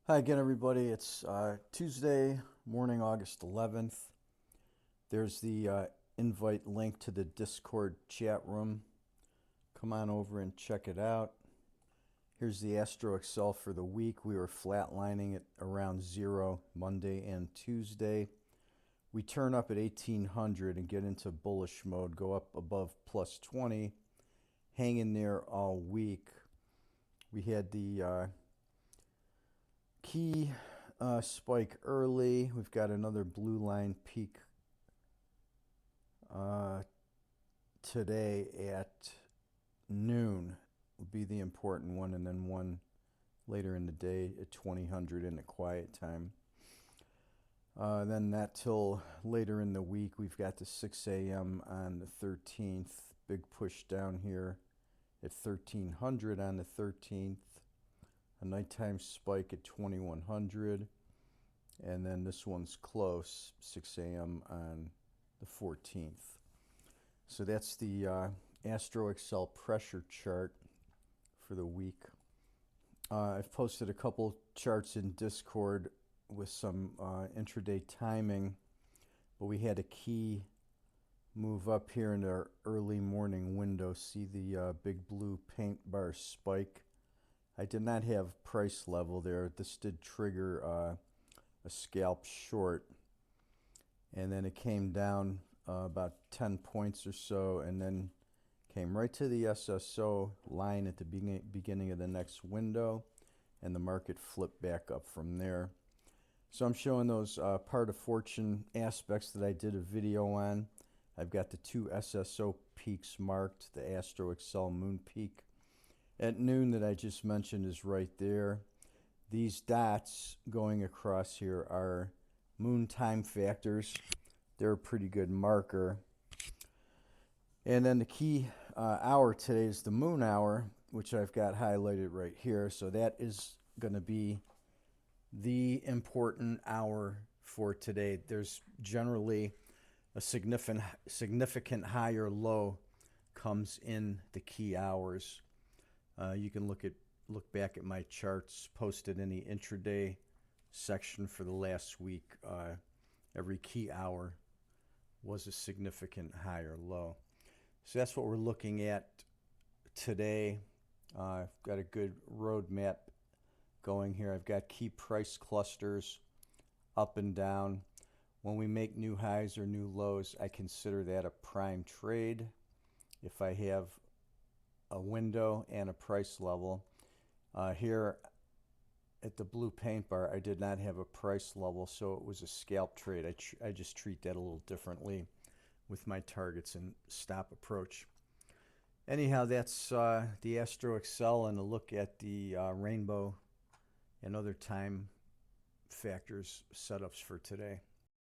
Hi again, everybody. It's Tuesday morning, August 11th. There's the invite link to the Discord chat room. Come on over and check it out. Here's the Astro Excel for the week. We were flatlining at around zero Monday and Tuesday. We turn up at 1800 and get into bullish mode, go up above plus 20, hang in there all week. We had the key spike early. We've got another blue line peak today at noon will be the important one, and then one later in the day at 2000 in the quiet time. Then that till later in the week. We've got the 6 a.m. on the 13th. Big push down here at 1300 on the 13th. A nighttime spike at 2100, and then this one's close, 6 a.m. on the 14th. So that's the Astro Excel pressure chart for the week. I've posted a couple charts in Discord with some intraday timing, but we had a key move up here in our early morning window. See the big blue paint bar spike. I did not have price level there. This did trigger a scalp short, and then it came down about 10 points or so, and then came right to the SSO line at the beginning of the next window, and the market flipped back up from there. So I'm showing those part of fortune aspects that I did a video on. I've got the two SSO peaks marked, the Astro Excel Moon Peak at noon that I just mentioned is right there. These dots going across here are moon time factors. They're a pretty good marker. And then the key hour today is the moon hour, which I've got highlighted right here. So that is going to be the important hour for today. There's generally a significant higher low comes in the key hours. You can look back at my charts posted in the intraday section for the last week. Every key hour was a significant higher low. So that's what we're looking at today. I've got a good roadmap going here. I've got key price clusters up and down. When we make new highs or new lows, I consider that a prime trade. If I have a window and a price level. Here at the blue paint bar, I did not have a price level, so it was a scalp trade. I just treat that a little differently with my targets and stop approach. Anyhow, that's the Astro Excel and a look at the rainbow and other time factors setups for today.